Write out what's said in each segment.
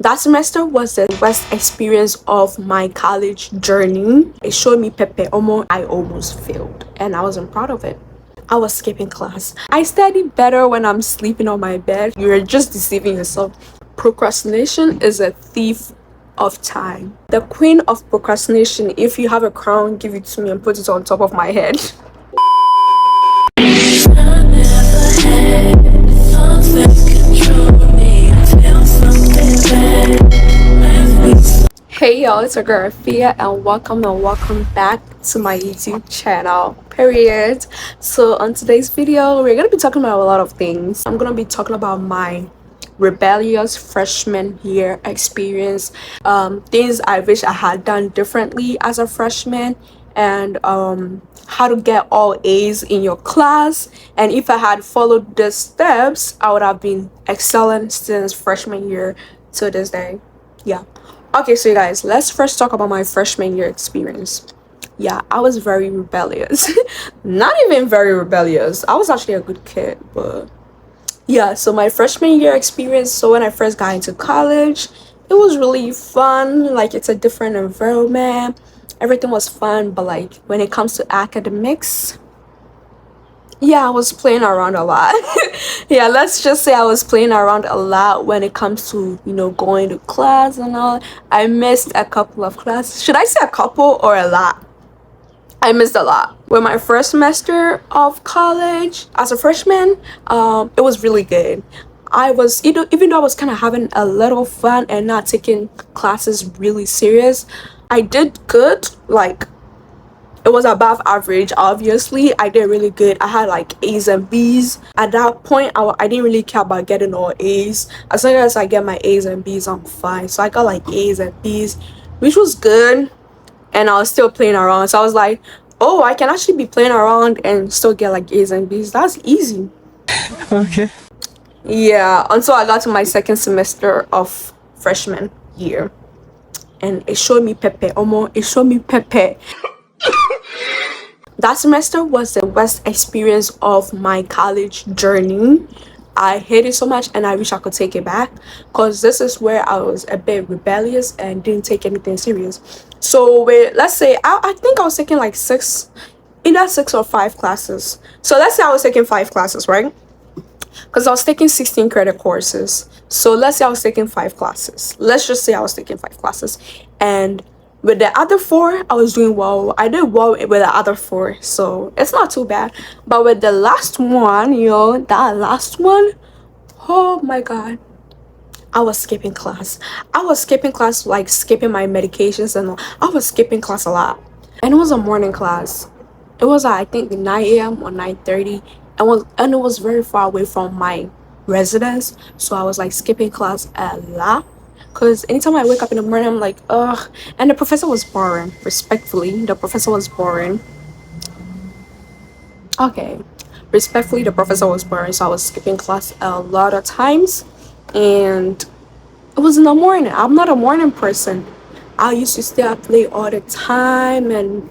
That semester was the best experience of my college journey. It showed me Pepe Omo. I almost failed and I wasn't proud of it. I was skipping class. I study better when I'm sleeping on my bed. You're just deceiving yourself. Procrastination is a thief of time. The queen of procrastination. If you have a crown, give it to me and put it on top of my head. Hey y'all, it's your girl Fia and welcome back to my YouTube channel, period. So on today's video, we're gonna be talking about a lot of things. I'm gonna be talking about my rebellious freshman year experience, things I wish I had done differently as a freshman, and how to get all A's in your class. And if I had followed the steps, I would have been excelling since freshman year to this day. Yeah. Okay, so you guys, let's first talk about my freshman year experience. Yeah, I was very rebellious. Not even very rebellious. I was actually a good kid, but yeah, so my freshman year experience, so when I first got into college, it was really fun. Like, it's a different environment. Everything was fun, but like when it comes to academics, yeah, I was playing around a lot. Yeah, let's just say I was playing around a lot when it comes to, going to class and all. I missed a couple of classes. Should I say a couple or a lot? I missed a lot. With my first semester of college as a freshman, it was really good. I was, even though I was kind of having a little fun and not taking classes really serious, I did good. Like, it was above average. Obviously, I did really good. I had like A's and B's. At that point, I didn't really care about getting all A's. As long as I get my A's and B's, I'm fine. So I got like A's and B's, which was good. And I was still playing around. So I was like, oh, I can actually be playing around and still get like A's and B's. That's easy. Okay. Yeah, until I got to my second semester of freshman year. And it showed me Pepe. Omo, it showed me Pepe. That semester was the best experience of my college journey. I hate it so much and I wish I could take it back, because this is where I was a bit rebellious and didn't take anything serious. So let's say I think I was taking like either 6 or 5 classes. So let's say I was taking 5 classes, right? Because I was taking 16 credit courses. So let's say I was taking 5 classes. Let's just say I was taking 5 classes. And with the other 4, I was doing well. I did well with the other 4, so it's not too bad. But with the last one, that last one, oh my god, I was skipping class. I was skipping class, like skipping my medications, and all. I was skipping class a lot. And it was a morning class. It was I think 9 a.m. or 9:30, and it was very far away from my residence, so I was like skipping class a lot. Because anytime I wake up in the morning, I'm like, ugh. And the professor was boring. Respectfully, the professor was boring. Okay. Respectfully, the professor was boring. So I was skipping class a lot of times. And it was in the morning. I'm not a morning person. I used to stay up late all the time and,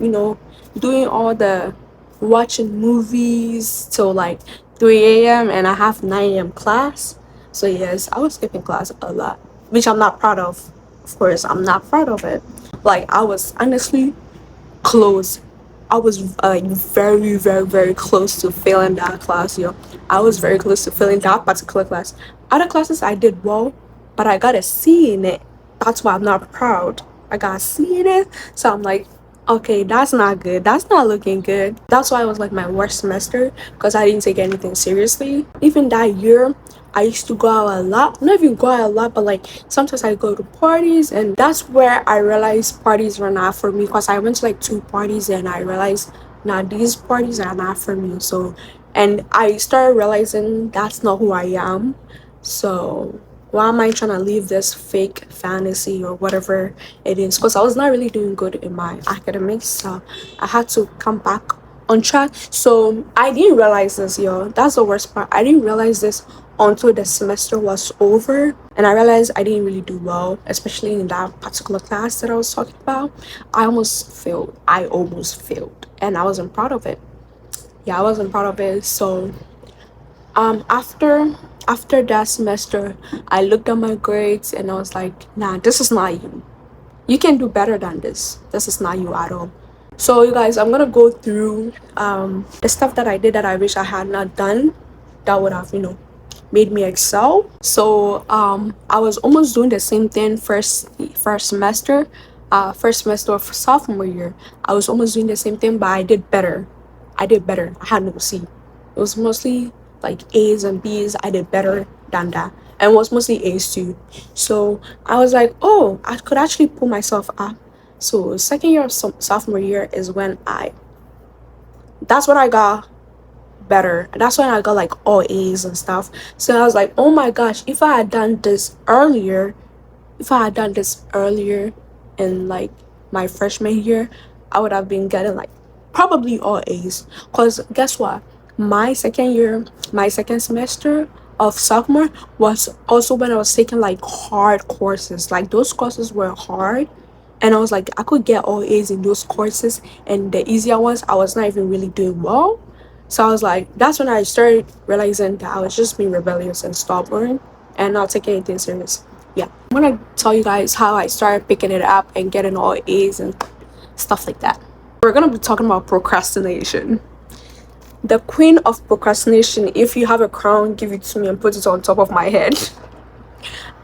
doing all the watching movies till like 3 a.m. and I have 9 a.m. class. So yes, I was skipping class a lot, which I'm not proud of. Of course, I'm not proud of it. Like, I was honestly close. I was very, very, very close to failing that class, I was very close to failing that particular class. Other classes I did well, but I got a C in it. That's why I'm not proud. I got a C in it, so I'm like, okay, that's not good. That's not looking good. That's why it was like my worst semester, because I didn't take anything seriously. Even that year, I used to go out a lot. Not even go out a lot, but like sometimes I go to parties, and that's where I realized parties were not for me, because I went to like 2 parties and I realized now these parties are not for me. So, and I started realizing that's not who I am. So why am I trying to live this fake fantasy or whatever it is? Because I was not really doing good in my academics, so I had to come back on track. So I didn't realize this, that's the worst part. I didn't realize this until the semester was over, and I realized I didn't really do well, especially in that particular class that I was talking about. I almost failed, and I wasn't proud of it. Yeah, I wasn't proud of it. So after after that semester, I looked at my grades and I was like, nah, this is not you. You can do better than this. This is not you at all. So you guys, I'm gonna go through the stuff that I did that I wish I had not done, that would have, made me excel. So I was almost doing the same thing first semester. First semester of sophomore year, I was almost doing the same thing, but I did better. I had no C. It was mostly like A's and B's. I did better than that, and it was mostly A's too. So I was like, oh, I could actually pull myself up. So second year of sophomore year is when that's when I got better. That's when I got like all A's and stuff. So I was like, oh my gosh, if I had done this earlier, in like my freshman year, I would have been getting like probably all A's. Cause guess what? My second semester of sophomore was also when I was taking like hard courses. Like those courses were hard, and I was like, I could get all A's in those courses, and the easier ones I was not even really doing well. So I was like, that's when I started realizing that I was just being rebellious and stubborn and not taking anything serious. Yeah, I'm gonna tell you guys how I started picking it up and getting all A's and stuff like that. We're gonna be talking about procrastination. The queen of procrastination. If you have a crown, give it to me and put it on top of my head.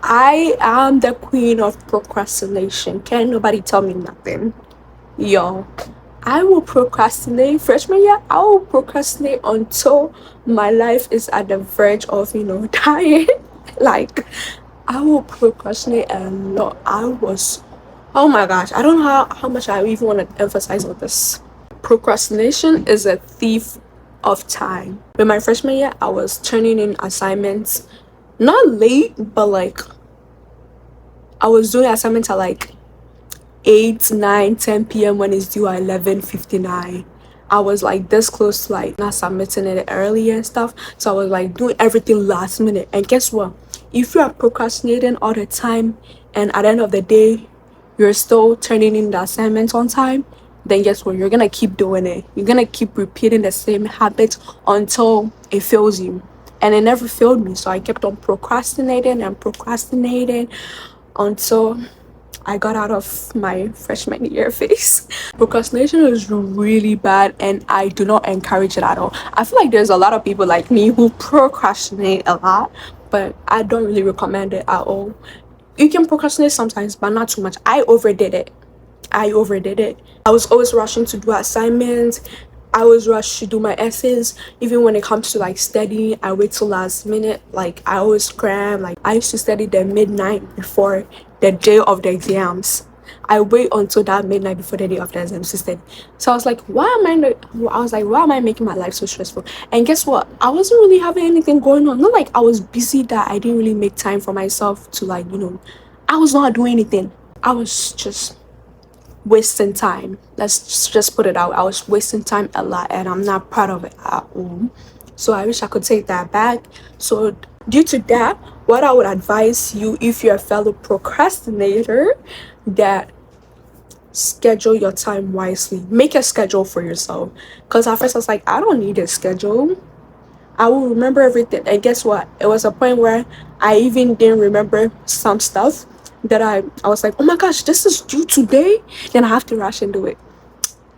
I am the queen of procrastination. Can't nobody tell me nothing. Yo, I will procrastinate. Freshman year, I will procrastinate until my life is at the verge of, dying. Like, I will procrastinate a lot. Oh my gosh, I don't know how much I even want to emphasize on this. Procrastination is a thief of time. In my freshman year, I was turning in assignments, not late, but like, I was doing assignments at like 8, 9, 10 p.m. when it's due at 11:59. I was like this close to like not submitting it early and stuff. So I was like doing everything last minute. And guess what? If you are procrastinating all the time and at the end of the day you're still turning in the assignments on time, then guess what? You're gonna keep doing it. You're gonna keep repeating the same habit until it fails you. And it never failed me. So I kept on procrastinating and procrastinating until I got out of my freshman year phase. Procrastination is really bad and I do not encourage it at all. I feel like there's a lot of people like me who procrastinate a lot, but I don't really recommend it at all. You can procrastinate sometimes, but not too much. I overdid it. I was always rushing to do assignments. I was rushed to do my essays. Even when it comes to like studying, I wait till last minute. Like I always cram. Like I used to study the midnight before the day of the exams. I wait until that midnight before the day of the exams to study. So I was like, why am I making my life so stressful? And guess what? I wasn't really having anything going on. Not like I was busy that I didn't really make time for myself to like, I was not doing anything. I was just wasting time. Let's just put it out. I was wasting time a lot and I'm not proud of it at all. So I wish I could take that back. So due to that, what I would advise you, if you're a fellow procrastinator, that schedule your time wisely. Make a schedule for yourself. Because at first I was like, I don't need a schedule. I will remember everything. And guess what? It was a point where I even didn't remember some stuff that I was like, oh my gosh, this is due today. Then I have to rush and do it.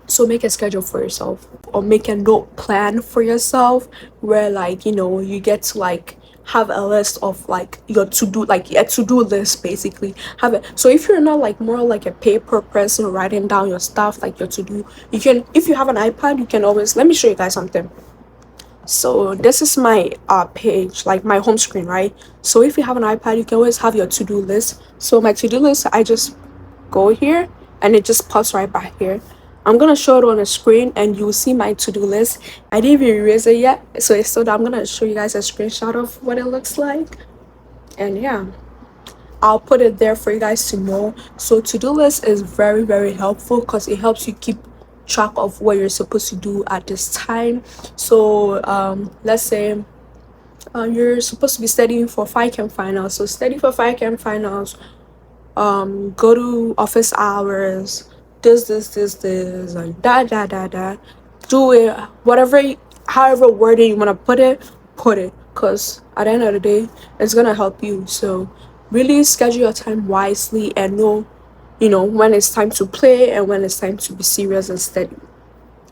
So make a schedule for yourself or make a note plan for yourself where like, you get to like have a list of like your to-do, like a to-do list basically. Have it. So if you're not like more like a paper person writing down your stuff, like your to-do, you can, if you have an iPad, you can always, let me show you guys something. So this is my page, like my home screen, right? So if you have an iPad, you can always have your to-do list. So my to-do list, I just go here and it just pops right back here. I'm gonna show it on the screen and you'll see my to-do list. I didn't even erase it yet, so I'm gonna show you guys a screenshot of what it looks like. And yeah, I'll put it there for you guys to know. So to-do list is very, very helpful because it helps you keep track of what you're supposed to do at this time. So let's say you're supposed to be studying for FICAM finals. So study for FICAM finals. Go to office hours. This, and da. Do it. Whatever, however wording you want to put it. because at the end of the day, it's gonna help you. So really schedule your time wisely and know, when it's time to play and when it's time to be serious and study.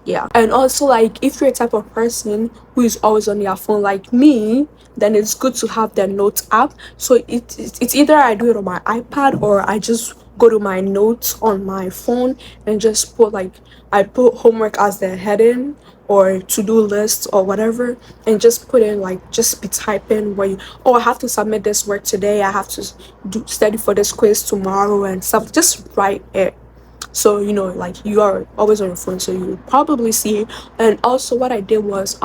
Yeah. And also, like, if you're a type of person who is always on their phone like me, then it's good to have the notes app. So it's either I do it on my iPad or I just go to my notes on my phone and just put, like, I put homework as the heading or to-do list or whatever, and just put in, like, just be typing where I have to submit this work today, I have to do study for this quiz tomorrow and stuff. Just write it. So like, you are always on your phone, so you probably see it. And also what I did was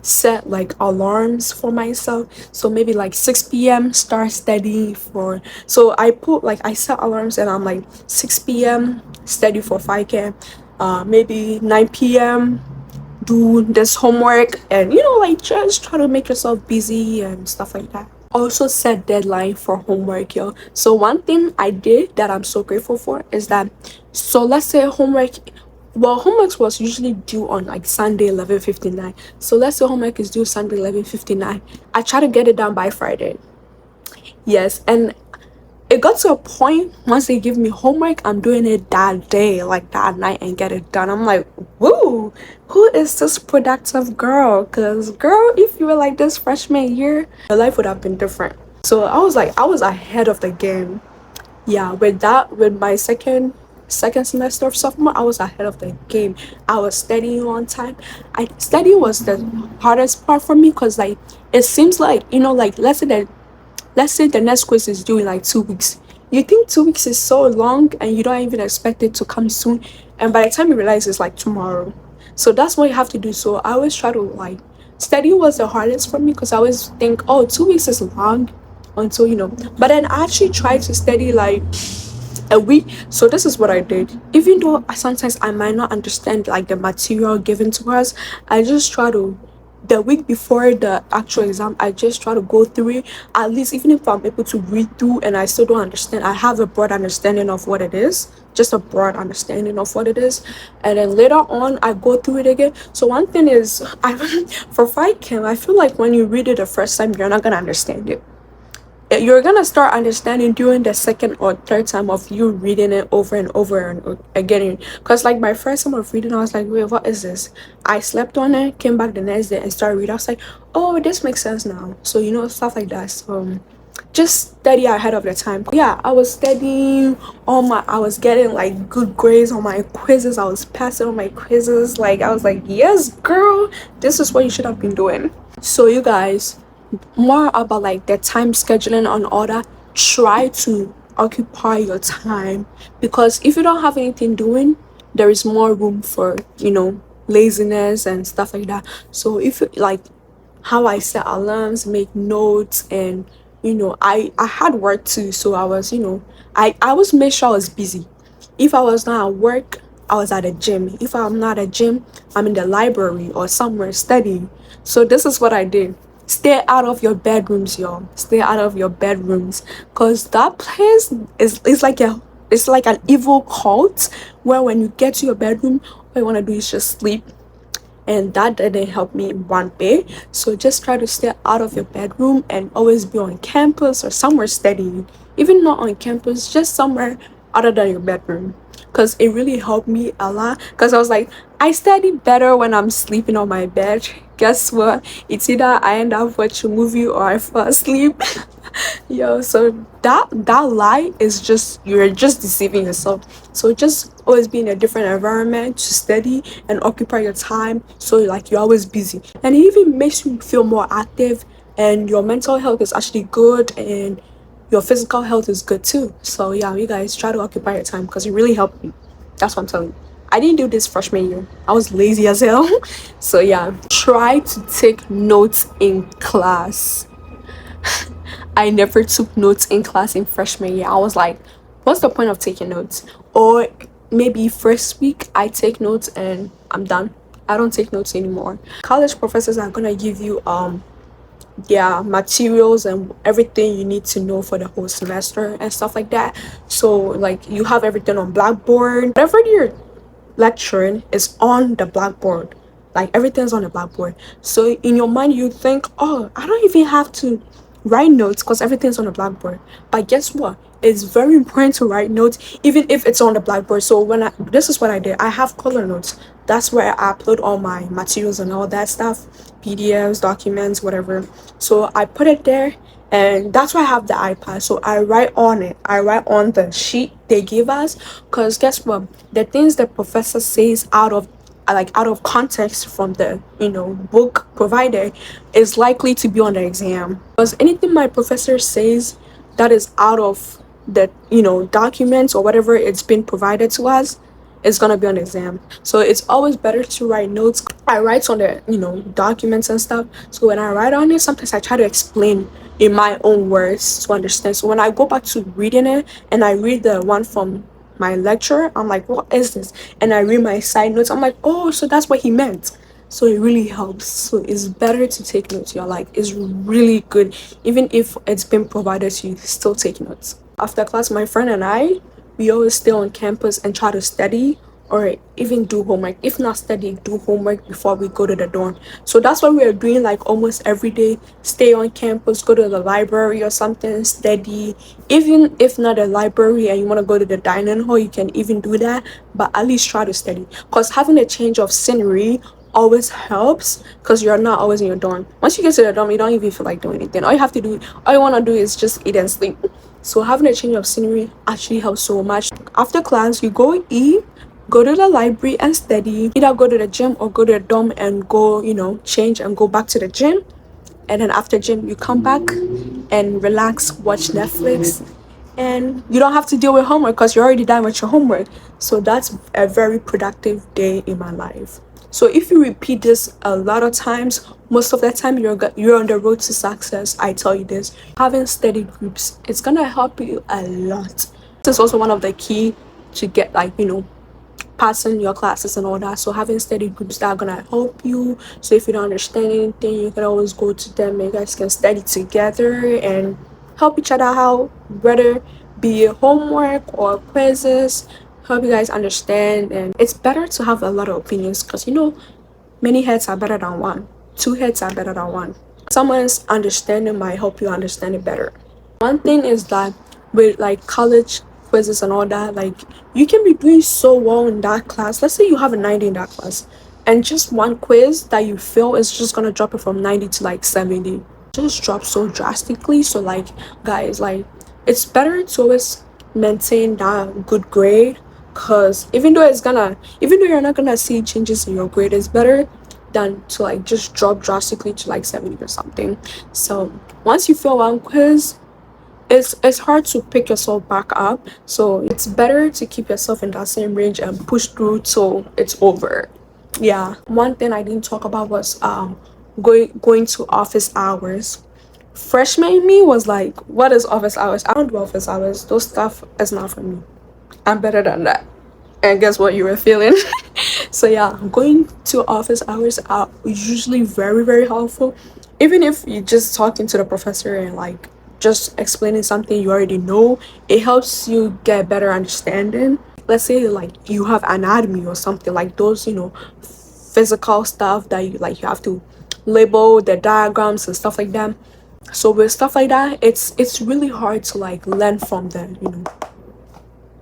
set like alarms for myself. So maybe like 6 p.m. start studying for, so I put, like, I set alarms and I'm like 6 p.m. study for 5k, maybe 9 p.m. do this homework, and like, just try to make yourself busy and stuff like that. Also set deadline for homework, yo. So one thing I did that I'm so grateful for is that, so let's say homework was usually due on like Sunday 11:59. So let's say homework is due Sunday 11:59. I try to get it done by Friday. Yes. And it got to a point, once they give me homework, I'm doing it that day, like that night, and get it done. I'm like, woo, who is this productive girl? Because, girl, if you were like this freshman year, your life would have been different. So I was like, I was ahead of the game. Yeah, with my second semester of sophomore, I was ahead of the game. I was studying on time. Studying was the hardest part for me, because, like, it seems like, like, let's say the next quiz is due in like 2 weeks. You think 2 weeks is so long and you don't even expect it to come soon, and by the time you realize it's like tomorrow. So that's what you have to do. So I always try to, like, study was the hardest for me, because I always think, oh, 2 weeks is long, until but then I actually tried to study like a week. So this is what I did. Even though sometimes I might not understand, like, the material given to us, I just try to, the week before the actual exam, I just try to go through it. At least, even if I'm able to read through and I still don't understand, I have a broad understanding of what it is, just a broad understanding of what it is. And then later on, I go through it again. So one thing is, for fight camp, I feel like when you read it the first time, you're not gonna understand it. You're gonna start understanding during the second or third time of you reading it over and over and again. Because, like, my first time of reading, I was like, wait, what is this? I slept on it, came back the next day and started reading. I was like, oh, this makes sense now. So stuff like that. So just study ahead of the time. Yeah, I was studying I was getting like good grades on my quizzes. I was passing on my quizzes. Like, I was like, yes, girl, this is what you should have been doing. So you guys, more about, like, the time scheduling and all that, try to occupy your time, because if you don't have anything doing, there is more room for laziness and stuff like that. So if you, like, how I set alarms, make notes, and I had work too, so I was I was make sure I was busy. If I was not at work, I was at a gym. If I'm not at a gym, I'm in the library or somewhere studying. So this is what I did. Stay out of your bedrooms, y'all. Stay out of your bedrooms, because that place is like it's like an evil cult, where when you get to your bedroom, all you want to do is just sleep. And that didn't help me in one bit. So just try to stay out of your bedroom and always be on campus or somewhere studying. Even not on campus, just somewhere other than your bedroom, because it really helped me a lot. Because I was like, I study better when I'm sleeping on my bed. Guess what? It's either I end up watching a movie or I fall asleep. Yo, so that lie is just, you're just deceiving yourself. So just always be in a different environment to study and occupy your time, so like you're always busy, and it even makes you feel more active, and your mental health is actually good, and your physical health is good too. So yeah, you guys try to occupy your time, because it really helped me. That's what I'm telling you. I didn't do this freshman year. I was lazy as hell. So yeah, try to take notes in class. I never took notes in class in freshman year. I was like, what's the point of taking notes? Or maybe first week I take notes and I'm done. I don't take notes anymore. College professors are gonna give you their materials and everything you need to know for the whole semester and stuff like that. So like, you have everything on Blackboard. Whatever you're lecturing is on the Blackboard. like everything's on the blackboard. So in your mind you think, oh, I don't even have to write notes because everything's on the blackboard. But guess what, it's very important to write notes even if it's on the blackboard. So this is what I did. I have color notes. That's where I upload all my materials and all that stuff, PDFs, documents, whatever. So I put it there, and that's why I have the iPad. So I write on it. I write on the sheet they give us, because guess what, the things the professor says out of context from the book provided is likely to be on the exam. Because anything my professor says that is out of the documents or whatever it's been provided to us is gonna be on the exam. So it's always better to write notes. I write on the documents and stuff. So when I write on it, sometimes I try to explain in my own words to understand. So when I go back to reading it and I read the one from my lecturer, I'm like, what is this? And I read my side notes, I'm like, oh, so that's what he meant. So it really helps. So it's better to take notes. You're like, it's really good. Even if it's been provided to you, still take notes. After class, my friend and I, we always stay on campus and try to study, or even do homework. If not study, do homework before we go to the dorm. So that's what we are doing like almost every day. Stay on campus, go to the library or something, study. Even if not a library and you want to go to the dining hall, you can even do that, but at least try to study, because having a change of scenery always helps, because you're not always in your dorm. Once you get to the dorm, you don't even feel like doing anything. All you want to do is just eat and sleep. So having a change of scenery actually helps so much. After class, you go eat, go to the library and study. Either go to the gym or go to the dorm and go change and go back to the gym. And then after gym, you come back and relax, watch Netflix, and you don't have to deal with homework because you're already done with your homework. So that's a very productive day in my life. So if you repeat this a lot of times, most of the time you're on the road to success. I tell you this. Having study groups, it's gonna help you a lot. This is also one of the key to get passing your classes and all that. So having study groups that are gonna help you. So if you don't understand anything, you can always go to them. You guys can study together and help each other out, whether be it homework or quizzes. Help you guys understand. And it's better to have a lot of opinions, because many heads are better than one. Two heads are better than one. Someone's understanding might help you understand it better. One thing is that with like college quizzes and all that, like you can be doing so well in that class. Let's say you have a 90 in that class, and just one quiz that you fail is just gonna drop it from 90 to like 70. Just drop so drastically. So like guys, like it's better to always maintain that good grade, because even though you're not gonna see changes in your grade, it's better than to like just drop drastically to like 70 or something. So once you fail one quiz, it's hard to pick yourself back up. So it's better to keep yourself in that same range and push through till it's over. Yeah. One thing I didn't talk about was going to office hours. Freshman me was like, what is office hours? I don't do office hours. Those stuff is not for me. I'm better than that. And guess what you were feeling? So yeah, going to office hours are usually very, very helpful. Even if you're just talking to the professor and like just explaining something you already know, it helps you get better understanding. Let's say like you have anatomy or something, like those physical stuff that you have to label the diagrams and stuff like that. So with stuff like that, it's really hard to like learn from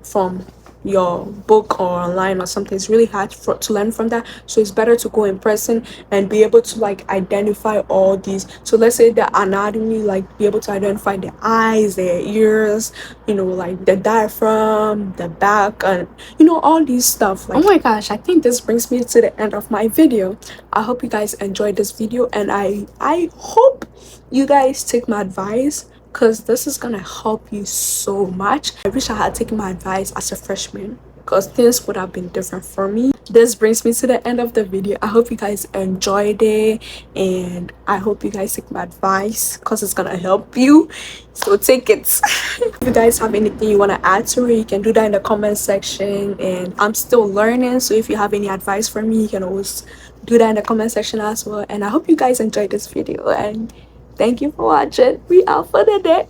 from your book or online or something. It's really hard to learn from that. So it's better to go in person and be able to like identify all these. So let's say the anatomy, like be able to identify the eyes, the ears, like the diaphragm, the back, and all these stuff. Like, oh my gosh, I think this brings me to the end of my video. I hope you guys enjoyed this video, and I hope you guys take my advice, because this is gonna help you so much. I wish I had taken my advice as a freshman, because things would have been different for me. This brings me to the end of the video. I hope you guys enjoyed it, and I hope you guys take my advice, because it's gonna help you. So take it. If you guys have anything you want to add to it, you can do that in the comment section. And I'm still learning, so if you have any advice for me, you can always do that in the comment section as well. And I hope you guys enjoyed this video, and thank you for watching. We out for the day.